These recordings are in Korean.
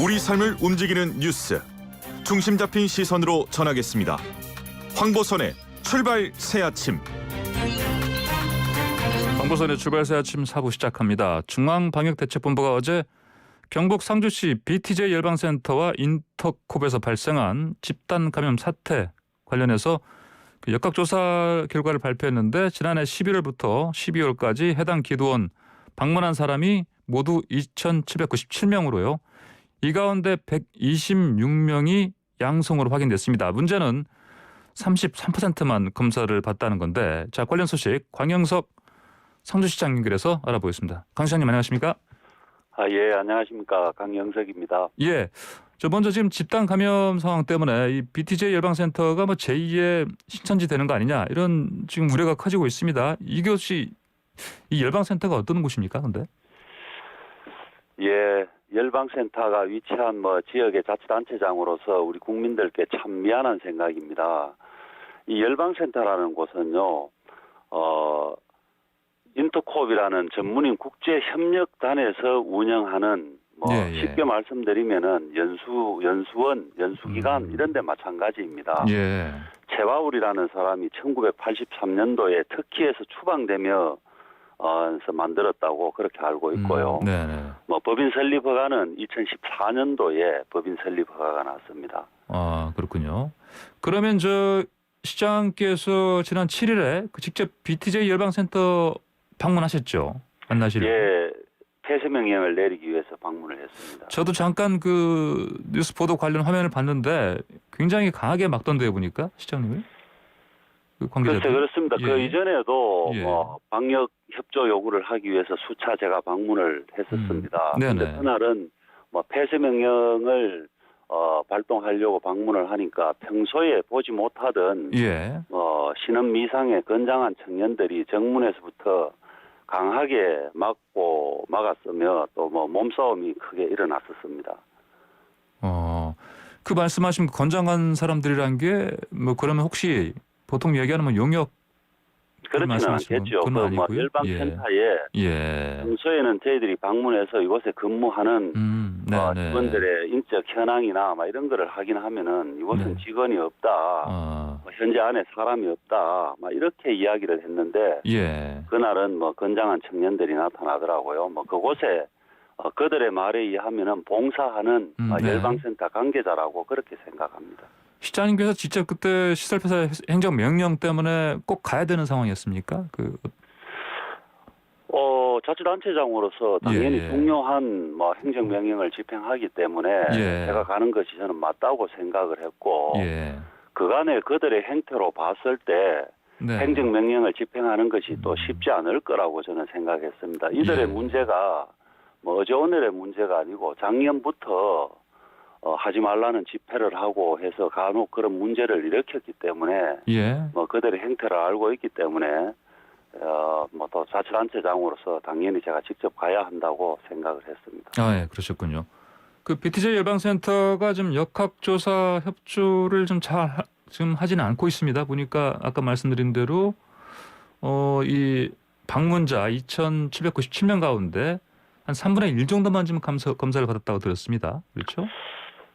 우리 삶을 움직이는 뉴스, 중심 잡힌 시선으로 전하겠습니다. 황보선의 출발 새아침. 황보선의 출발 새아침 4부 시작합니다. 중앙방역대책본부가 어제 경북 상주시 BTJ 예방센터와 인터콥에서 발생한 집단 감염 사태 관련해서 역학조사 결과를 발표했는데, 지난해 11월부터 12월까지 해당 기도원 방문한 사람이 모두 2,797명으로요. 이 가운데 126명이 양성으로 확인됐습니다. 문제는 33%만 검사를 받다는 건데, 자, 관련 소식 광영석 상주시장 연결해서 알아보겠습니다. 강 시장님 안녕하십니까? 예, 안녕하십니까. 강영석입니다. 예, 저 먼저 지금 집단 감염 상황 때문에 이 BTJ 예방센터가 뭐 제2의 신천지 되는 거 아니냐, 이런 지금 우려가 커지고 있습니다. 이것이 이 예방센터가 어떤 곳입니까, 근데? 예, 열방센터가 위치한 지역의 자치단체장으로서 우리 국민들께 참 미안한 생각입니다. 이 열방센터라는 곳은요, 인터콥이라는 전문인 국제협력단에서 운영하는 쉽게 말씀드리면은 연수원, 연수기관 이런 데 마찬가지입니다. 예. 채바울이라는 사람이 1983년도에 터키에서 추방되며 만들었다고 그렇게 알고 있고요. 네네. 법인 설립 허가는 2014년도에 법인 설립 허가가 났습니다. 아, 그렇군요. 그러면 저 시장께서 지난 7일에 직접 BTJ 예방센터 방문하셨죠? 만나시려고? 예, 폐쇄 명령을 내리기 위해서 방문을 했습니다. 저도 잠깐 그 뉴스 보도 관련 화면을 봤는데 굉장히 강하게 막던데요, 보니까 시장님이? 그 관계자들. 그렇죠, 그렇습니다. 예. 그 이전에도 예. 방역 협조 요구를 하기 위해서 수차 제가 방문을 했었습니다. 네네. 그런데 그날은 폐쇄 명령을 발동하려고 방문을 하니까 평소에 보지 못하던 예. 신원 미상의 건장한 청년들이 정문에서부터 강하게 막았으며 또 몸싸움이 크게 일어났었습니다. 그 말씀하신 건장한 사람들이란 게 그러면 혹시 보통 얘기하는 용역 그렇지는 않겠죠. 그 열방센터에 평소에는 저희들이 방문해서 이곳에 근무하는 직원들의 인적 현황이나 이런 거를 확인하면은 이곳은 직원이 없다, 현재 안에 사람이 없다, 이렇게 이야기를 했는데 그날은 건장한 청년들이 나타나더라고요. 그곳에 그들의 말에 의하면은 봉사하는 열방센터 관계자라고 그렇게 생각합니다. 시장님께서 직접 그때 시설폐쇄 행정 명령 때문에 꼭 가야 되는 상황이었습니까? 자치단체장으로서 당연히 중요한 행정 명령을 집행하기 때문에 제가 가는 것이 저는 맞다고 생각을 했고 그간의 그들의 행태로 봤을 때 행정 명령을 집행하는 것이 또 쉽지 않을 거라고 저는 생각했습니다. 이들의 문제가 어제 오늘의 문제가 아니고 작년부터 하지 말라는 집회를 하고 해서 간혹 그런 문제를 일으켰기 때문에 그들의 행태를 알고 있기 때문에 또 자치단체장으로서 당연히 제가 직접 가야 한다고 생각을 했습니다. 예, 그러셨군요. 그 BTJ 예방센터가 좀 역학조사 협조를 지금 하지는 않고 있습니다. 보니까 아까 말씀드린 대로 이 방문자 2,797명 가운데 한 3분의 1 정도만 지금 검사를 받았다고 들었습니다. 그렇죠?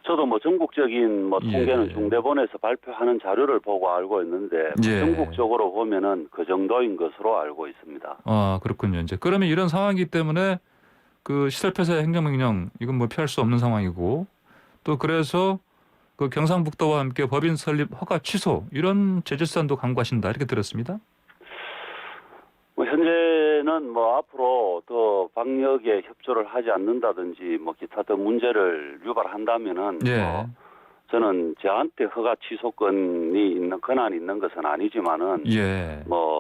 저도 전국적인 통계는 중대본에서 발표하는 자료를 보고 알고 있는데 전국적으로 보면은 그 정도인 것으로 알고 있습니다. 아, 그렇군요. 이제 그러면 이런 상황이기 때문에 그 시설 폐쇄 행정명령 이건 피할 수 없는 상황이고, 또 그래서 그 경상북도와 함께 법인 설립 허가 취소 이런 제재수단도 강구하신다 이렇게 들었습니다. 현재는 앞으로 더 방역에 협조를 하지 않는다든지 기타 더 문제를 유발한다면은 저는 저한테 허가 취소권이 있는 권한이 있는 것은 아니지만은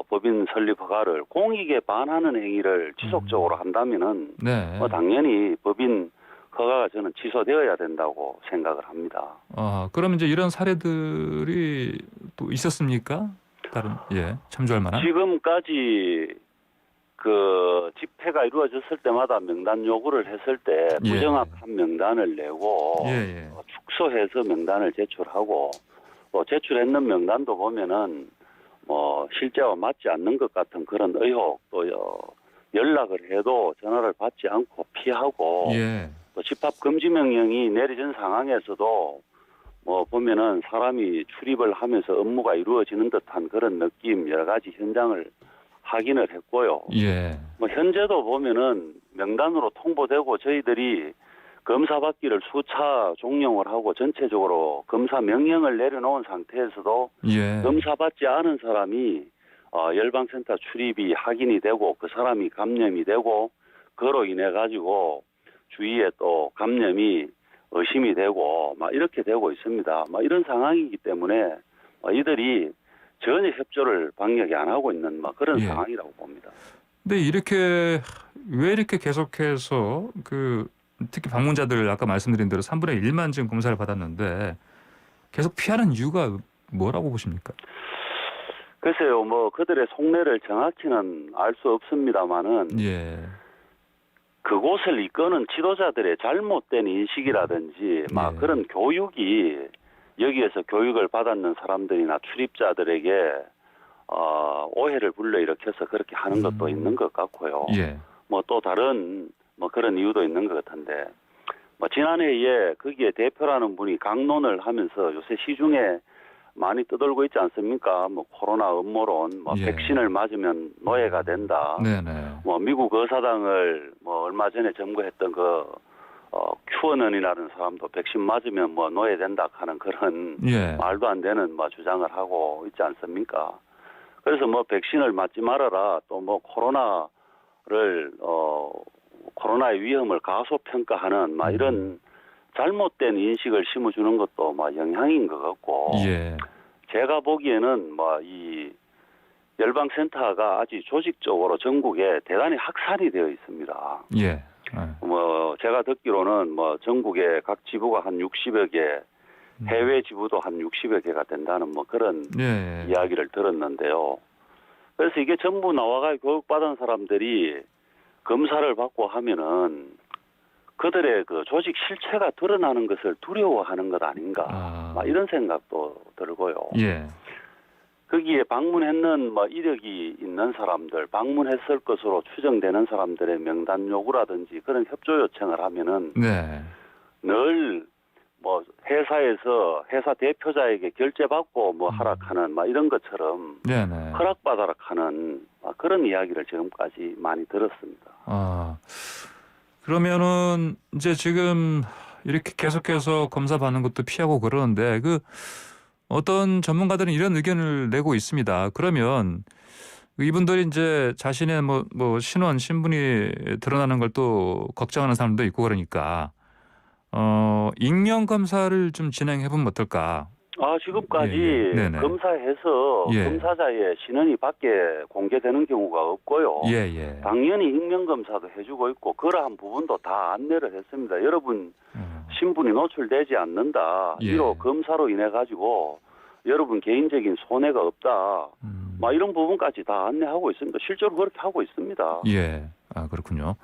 법인 설립 허가를 공익에 반하는 행위를 지속적으로 한다면은 당연히 법인 허가가 저는 취소되어야 된다고 생각을 합니다. 그럼 이제 이런 사례들이 또 있었습니까? 다른 참조할 만한? 지금까지 그 집회가 이루어졌을 때마다 명단 요구를 했을 때 부정확한 명단을 내고 축소해서 명단을 제출하고 또 제출했는 명단도 보면은 실제와 맞지 않는 것 같은 그런 의혹 또 연락을 해도 전화를 받지 않고 피하고 예. 또 집합 금지 명령이 내려진 상황에서도 보면은 사람이 출입을 하면서 업무가 이루어지는 듯한 그런 느낌 여러 가지 현장을 확인을 했고요. 예. 현재도 보면은 명단으로 통보되고 저희들이 검사 받기를 수차 종용을 하고 전체적으로 검사 명령을 내려놓은 상태에서도 예. 검사 받지 않은 사람이 열방센터 출입이 확인이 되고 그 사람이 감염이 되고 그로 인해 가지고 주위에 또 감염이 의심이 되고 막 이렇게 되고 있습니다. 막 이런 상황이기 때문에 이들이 전혀 협조를 방역이 안 하고 있는 막 그런 예. 상황이라고 봅니다. 근데 왜 이렇게 계속해서 특히 방문자들 아까 말씀드린 대로 3분의 1만 지금 검사를 받았는데 계속 피하는 이유가 뭐라고 보십니까? 글쎄요, 그들의 속내를 정확히는 알 수 없습니다만은 예. 그곳을 이끄는 지도자들의 잘못된 인식이라든지 막 그런 교육이 여기에서 교육을 받았는 사람들이나 출입자들에게 오해를 불러일으켜서 그렇게 하는 것도 있는 것 같고요. 예. 또 다른 그런 이유도 있는 것 같은데 지난해에 거기에 대표라는 분이 강론을 하면서 요새 시중에 많이 떠돌고 있지 않습니까? 코로나 음모론, 백신을 맞으면 노예가 된다. 네네. 미국 의사당을 얼마 전에 점거했던 큐어넌이라는 사람도 백신 맞으면 노예된다 하는 그런 말도 안 되는 주장을 하고 있지 않습니까? 그래서 백신을 맞지 말아라. 또 코로나의 위험을 가소평가하는 이런 잘못된 인식을 심어주는 것도 영향인 것 같고, 제가 보기에는 이 열방센터가 아주 조직적으로 전국에 대단히 확산이 되어 있습니다. 예. 제가 듣기로는 전국에 각 지부가 한 60여 개, 해외 지부도 한 60여 개가 된다는 그런 이야기를 들었는데요. 그래서 이게 전부 나와가 교육받은 사람들이 검사를 받고 하면은 그들의 그 조직 실체가 드러나는 것을 두려워하는 것 아닌가 이런 생각도 들고요. 거기에 방문했는 이력이 있는 사람들, 방문했을 것으로 추정되는 사람들의 명단 요구라든지 그런 협조 요청을 하면은 늘 회사에서 회사 대표자에게 결제받고 하락하는 이런 것처럼 허락받아라 하는 그런 이야기를 지금까지 많이 들었습니다. 그러면은 이제 지금 이렇게 계속해서 검사 받는 것도 피하고 그러는데 어떤 전문가들은 이런 의견을 내고 있습니다. 그러면 이분들이 이제 자신의 신원, 신분이 드러나는 걸 또 걱정하는 사람도 있고 그러니까 익명 검사를 좀 진행해 보면 어떨까? 지금까지 검사해서 검사자의 신원이 밖에 공개되는 경우가 없고요. 당연히 익명 검사도 해주고 있고 그러한 부분도 다 안내를 했습니다. 여러분 신분이 노출되지 않는다. 이로 검사로 인해 가지고 여러분 개인적인 손해가 없다. 이런 부분까지 다 안내하고 있습니다. 실제로 그렇게 하고 있습니다. 그렇군요.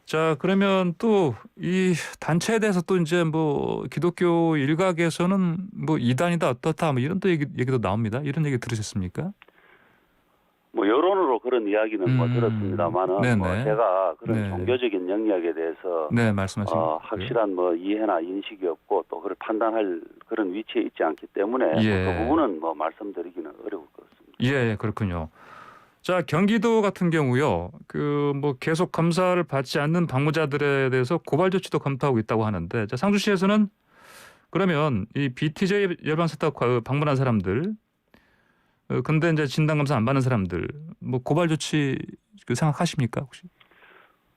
자, 그러면 또 이 단체에 대해서 또 이제 기독교 일각에서는 이단이다 어떻다 이런 또 얘기도 나옵니다. 이런 얘기 들으셨습니까? 여론으로 그런 이야기는 들었습니다만은 제가 그런 종교적인 영역에 대해서 확실한 이해나 인식이 없고 또 그걸 판단할 그런 위치에 있지 않기 때문에 그 부분은 말씀드리기는 어려울 것 같습니다. 그렇군요. 자, 경기도 같은 경우요. 계속 검사를 받지 않는 방문자들에 대해서 고발 조치도 검토하고 있다고 하는데, 자, 상주시에서는 그러면 이 BTJ 열방센터 방문한 사람들, 근데 이제 진단 검사 안 받는 사람들, 고발 조치 생각하십니까 혹시?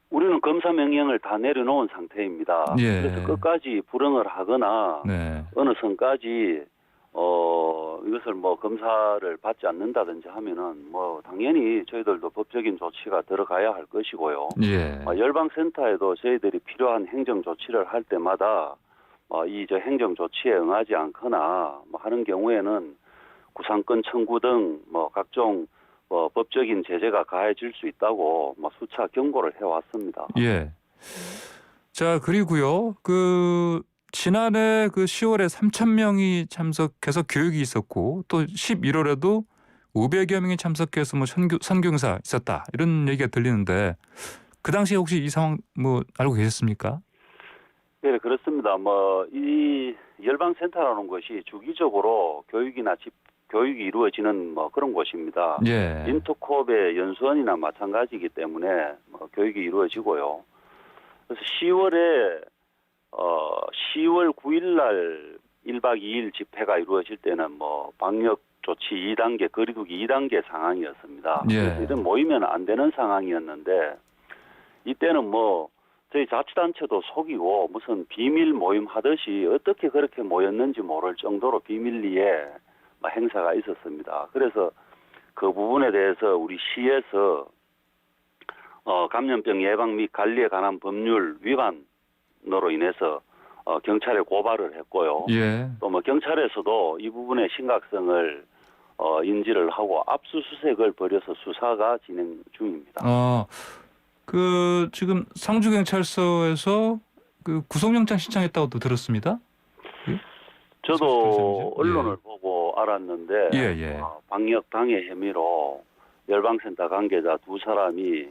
우리는 검사 명령을 다 내려놓은 상태입니다. 그래서 끝까지 불응을 하거나 어느 선까지 이것을 검사를 받지 않는다든지 하면은 당연히 저희들도 법적인 조치가 들어가야 할 것이고요. 열방센터에도 저희들이 필요한 행정 조치를 할 때마다 이 행정 조치에 응하지 않거나 하는 경우에는 구상권 청구 등 각종 법적인 제재가 가해질 수 있다고 수차 경고를 해왔습니다. 자, 그리고요. 지난해 10월에 3,000명이 참석해서 교육이 있었고 또 11월에도 500여 명이 참석해서 뭐 선교사 있었다 이런 얘기가 들리는데 그 당시에 혹시 이 상황 뭐 알고 계셨습니까? 네, 그렇습니다. 뭐 이 열방센터라는 것이 주기적으로 교육이 이루어지는 뭐 그런 곳입니다. 예. 인터콥의 연수원이나 마찬가지이기 때문에 뭐 교육이 이루어지고요. 그래서 10월 9일 날 1박 2일 집회가 이루어질 때는 뭐 방역 조치 2단계, 거리두기 2단계 상황이었습니다. 예. 그래서 이런 모이면 안 되는 상황이었는데 이때는 뭐 저희 자치단체도 속이고 무슨 비밀 모임 하듯이 어떻게 그렇게 모였는지 모를 정도로 비밀리에 행사가 있었습니다. 그래서 그 부분에 대해서 우리 시에서 감염병 예방 및 관리에 관한 법률 위반으로 인해서 경찰에 고발을 했고요. 예. 또 뭐 경찰에서도 이 부분의 심각성을 인지를 하고 압수수색을 벌여서 수사가 진행 중입니다. 그 지금 상주경찰서에서 그 구속영장 신청했다고도 들었습니다. 예? 저도 언론을 보고 알았는데 예. 방역 방해 혐의로 열방센터 관계자 2사람이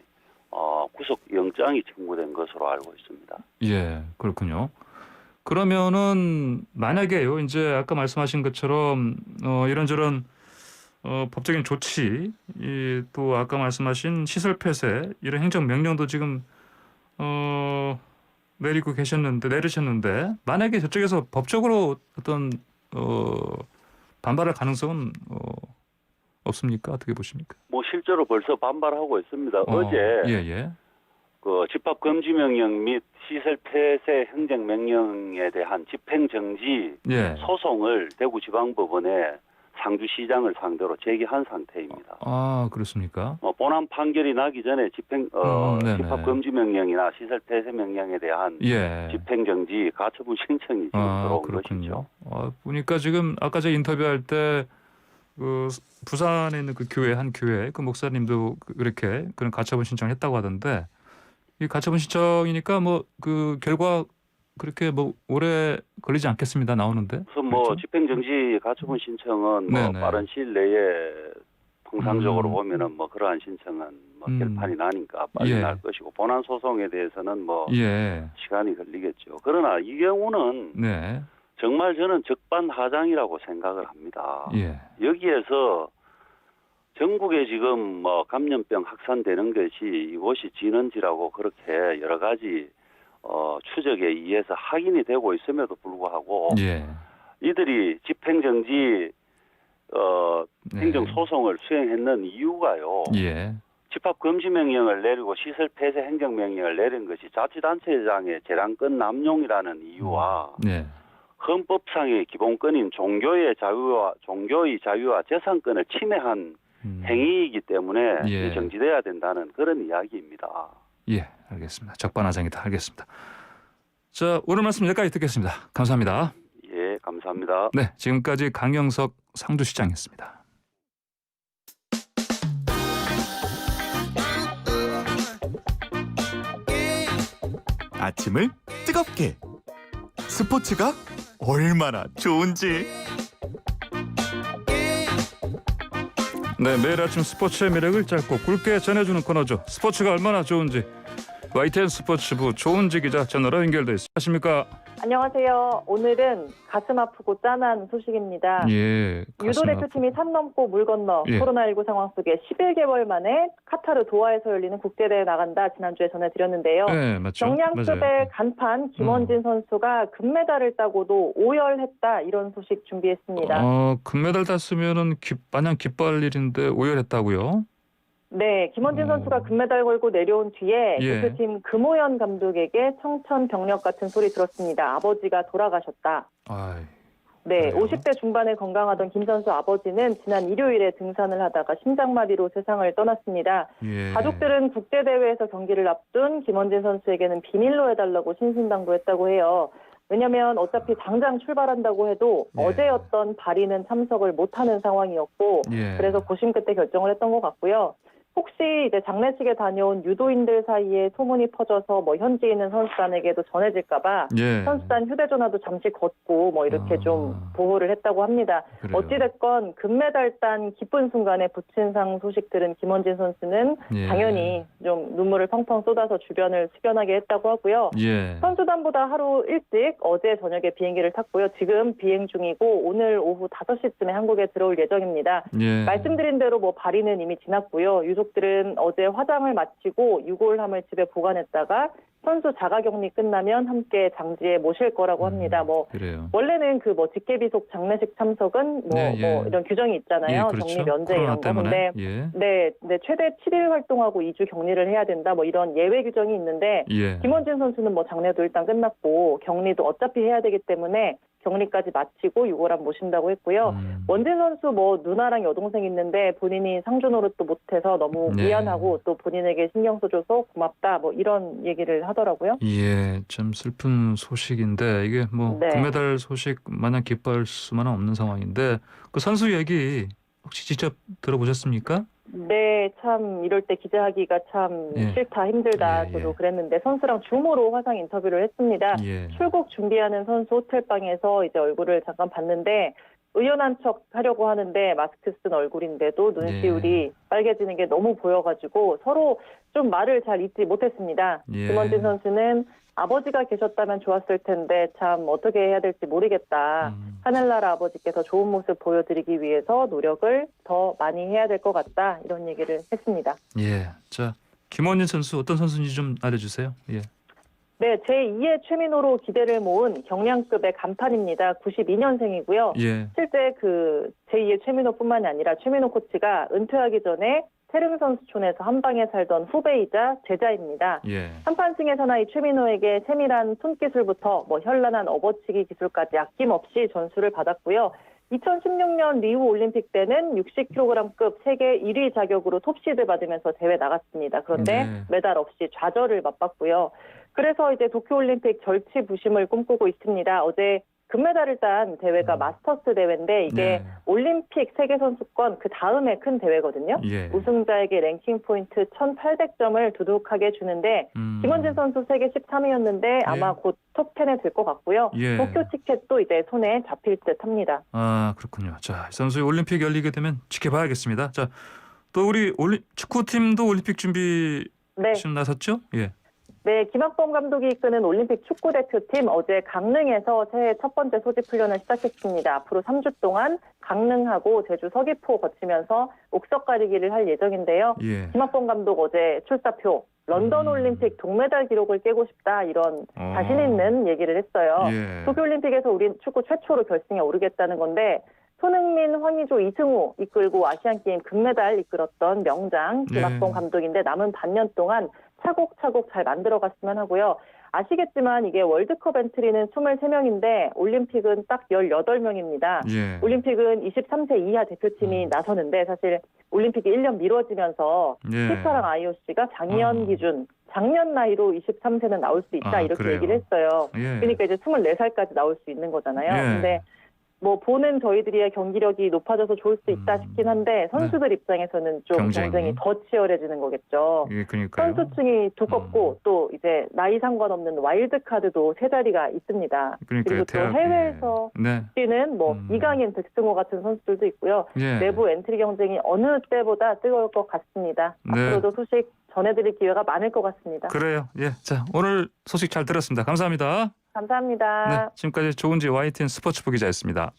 구속영장이 청구된 것으로 알고 있습니다. 예, 그렇군요. 그러면은 만약에요, 이제 아까 말씀하신 것처럼 이런저런 법적인 조치, 또 아까 말씀하신 시설 폐쇄 이런 행정 명령도 지금 내리셨는데 만약에 저쪽에서 법적으로 어떤 반발할 가능성은 없습니까? 어떻게 보십니까? 뭐 실제로 벌써 반발하고 있습니다. 어제 예. 그 집합 금지 명령 및 시설 폐쇄 행정 명령에 대한 집행 정지 소송을 대구지방법원에 상주시장을 상대로 제기한 상태입니다. 그렇습니까? 본안 판결이 나기 전에 집합 금지 명령이나 시설 폐쇄 명령에 대한 집행 정지 가처분 신청이 지금 들어온 그렇군요. 것이죠. 보니까 지금 아까 제가 인터뷰할 때 그 부산에 있는 그 한 교회 그 목사님도 그렇게 그런 가처분 신청했다고 하던데 이 가처분 신청이니까 뭐 그 결과 그렇게 뭐 오래 걸리지 않겠습니다. 나오는데. 그래서 뭐 집행정지 가처분 신청은 뭐 빠른 시일 내에 통상적으로 보면은 뭐 그러한 신청은 뭐 결판이 나니까 빨리 날 것이고 본안 소송에 대해서는 뭐 시간이 걸리겠죠. 그러나 이 경우는 정말 저는 적반하장이라고 생각을 합니다. 여기에서 전국에 지금 뭐 감염병 확산되는 것이 이곳이 진원지라고 그렇게 여러 가지 추적에 의해서 확인이 되고 있음에도 불구하고 이들이 집행정지 행정소송을 수행했는 이유가요. 집합금지 명령을 내리고 시설 폐쇄 행정명령을 내린 것이 자치단체장의 재량권 남용이라는 이유와 헌법상의 기본권인 종교의 자유와 재산권을 침해한 행위이기 때문에 정지돼야 된다는 그런 이야기입니다. 예, 알겠습니다. 적반하장이다. 알겠습니다. 자, 오늘 말씀 여기까지 듣겠습니다. 감사합니다. 예, 감사합니다. 네, 지금까지 강영석 상주시장이었습니다. 아침을 뜨겁게 스포츠가 얼마나 좋은지. 네, 매일 아침 스포츠의 매력을 짧고 굵게 전해주는 코너죠. 스포츠가 얼마나 좋은지 YTN 스포츠부 조은지 기자 전화로 연결돼 있습니다. 안녕하십니까? 안녕하세요. 오늘은 가슴 아프고 짠한 소식입니다. 유도 대표팀이 산 넘고 물 건너 코로나19 상황 속에 11개월 만에 카타르 도하에서 열리는 국제대회에 나간다 지난주에 전해드렸는데요. 맞죠. 정량급의 간판 김원진 선수가 금메달을 따고도 오열했다 이런 소식 준비했습니다. 금메달 땄으면은 마냥 기뻐할 일인데 오열했다고요? 네, 김원진 선수가 금메달 걸고 내려온 뒤에 대표팀 금호연 감독에게 청천벽력 같은 소리 들었습니다. 아버지가 돌아가셨다. 네, 그래요? 50대 중반에 건강하던 김 선수 아버지는 지난 일요일에 등산을 하다가 심장마비로 세상을 떠났습니다. 가족들은 국제대회에서 경기를 앞둔 김원진 선수에게는 비밀로 해달라고 신신당부했다고 해요. 왜냐하면 어차피 당장 출발한다고 해도 어제였던 발인은 참석을 못하는 상황이었고 그래서 고심 끝에 결정을 했던 것 같고요. 혹시 이제 장례식에 다녀온 유도인들 사이에 소문이 퍼져서 뭐 현지에 있는 선수단에게도 전해질까봐 예. 선수단 휴대전화도 잠시 걷고 뭐 이렇게 좀 보호를 했다고 합니다. 그래요. 어찌됐건 금메달 딴 기쁜 순간에 부친상 소식 들은 김원진 선수는 예. 당연히 좀 눈물을 펑펑 쏟아서 주변을 숙연하게 했다고 하고요. 예. 선수단보다 하루 일찍 어제 저녁에 비행기를 탔고요. 지금 비행 중이고 오늘 오후 5시쯤에 한국에 들어올 예정입니다. 예. 말씀드린 대로 뭐 발인은 이미 지났고요. 유족들은 어제 화장을 마치고 유골함을 집에 보관했다가 선수 자가격리 끝나면 함께 장지에 모실 거라고 합니다. 뭐 그래요. 원래는 그 뭐 직계비속 장례식 참석은 네, 예. 뭐 이런 규정이 있잖아요. 예, 그렇죠. 격리 면제 코로나 이런 거. 때문에. 근데 예. 네, 최대 7일 활동하고 2주 격리를 해야 된다. 뭐 이런 예외 규정이 있는데 예. 김원진 선수는 뭐 장례도 일단 끝났고 격리도 어차피 해야 되기 때문에 격리까지 마치고 유골함 모신다고 했고요. 원진 선수 뭐 누나랑 여동생 있는데 본인이 상주 노릇도 못해서 너무 네. 미안하고 또 본인에게 신경 써줘서 고맙다 뭐 이런 얘기를 하더라고요. 예, 좀 슬픈 소식인데 이게 뭐 네. 금메달 소식 마냥 기뻐할 수만은 없는 상황인데 그 선수 얘기 혹시 직접 들어보셨습니까? 네, 참 이럴 때 기자하기가 참 예. 싫다 힘들다 예, 저도 예. 그랬는데 선수랑 줌으로 화상 인터뷰를 했습니다. 예. 출국 준비하는 선수 호텔방에서 이제 얼굴을 잠깐 봤는데 의연한 척 하려고 하는데 마스크 쓴 얼굴인데도 눈시울이 빨개지는 게 너무 보여가지고 서로 좀 말을 잘 잇지 못했습니다. 예. 김원진 선수는 아버지가 계셨다면 좋았을 텐데 참 어떻게 해야 될지 모르겠다. 하늘나라 아버지께서 좋은 모습 보여드리기 위해서 노력을 더 많이 해야 될 것 같다. 이런 얘기를 했습니다. 예. 자, 김원진 선수 어떤 선수인지 좀 알려주세요. 예. 네, 제2의 최민호로 기대를 모은 경량급의 간판입니다. 92년생이고요. 예. 실제 그 제2의 최민호뿐만이 아니라 최민호 코치가 은퇴하기 전에 태릉 선수촌에서 한방에 살던 후배이자 제자입니다. 예. 한판승의 사나이 최민호에게 세밀한 손기술부터 뭐 현란한 업어치기 기술까지 아낌없이 전수를 받았고요. 2016년 리우 올림픽 때는 60kg급 세계 1위 자격으로 톱시드 받으면서 대회 나갔습니다. 그런데 네. 메달 없이 좌절을 맛봤고요. 그래서 이제 도쿄올림픽 절치부심을 꿈꾸고 있습니다. 어제 금메달을 딴 대회가 마스터스 대회인데 이게 네. 올림픽 세계선수권 그 다음에 큰 대회거든요. 예. 우승자에게 랭킹 포인트 1,800점을 두둑하게 주는데 김원진 선수 세계 13위였는데 아마 곧 톱10에 들 것 같고요. 예. 도쿄 티켓도 이제 손에 잡힐 듯 합니다. 아, 그렇군요. 자, 이 선수의 올림픽 열리게 되면 지켜봐야겠습니다. 자, 또 우리 축구팀도 올림픽 준비 네. 지금 나섰죠? 예. 네, 김학범 감독이 이끄는 올림픽 축구대표팀 어제 강릉에서 새해 첫 번째 소집 훈련을 시작했습니다. 앞으로 3주 동안 강릉하고 제주 서귀포 거치면서 옥석 가리기를 할 예정인데요. 예. 김학범 감독 어제 출사표 런던 올림픽 동메달 기록을 깨고 싶다 이런 자신 있는 얘기를 했어요. 예. 도쿄올림픽에서 우리 축구 최초로 결승에 오르겠다는 건데 손흥민, 황의조, 이승우 이끌고 아시안게임 금메달 이끌었던 명장 김학범 감독인데 남은 반년 동안 차곡차곡 잘 만들어갔으면 하고요. 아시겠지만 이게 월드컵 엔트리는 23명인데 올림픽은 딱 18명입니다. 예. 올림픽은 23세 이하 대표팀이 나서는데 사실 올림픽이 1년 미뤄지면서 피파랑 IOC가 작년 기준 작년 나이로 23세는 나올 수 있다 이렇게 그래요? 얘기를 했어요. 예. 그러니까 이제 24살까지 나올 수 있는 거잖아요. 예. 근데 뭐 보는 저희들의 경기력이 높아져서 좋을 수 있다 싶긴 한데 선수들 입장에서는 좀 경쟁이 더 치열해지는 거겠죠. 예, 그러니까요. 선수층이 두껍고 또 이제 나이 상관없는 와일드 카드도 세 자리가 있습니다. 그러니까요. 그리고 또 해외에서 뛰는 뭐 이강인, 백승호 같은 선수들도 있고요. 예. 내부 엔트리 경쟁이 어느 때보다 뜨거울 것 같습니다. 앞으로도 소식 전해드릴 기회가 많을 것 같습니다. 그래요. 예. 자, 오늘 소식 잘 들었습니다. 감사합니다. 감사합니다. 네, 지금까지 조은지 YTN 스포츠부 기자였습니다.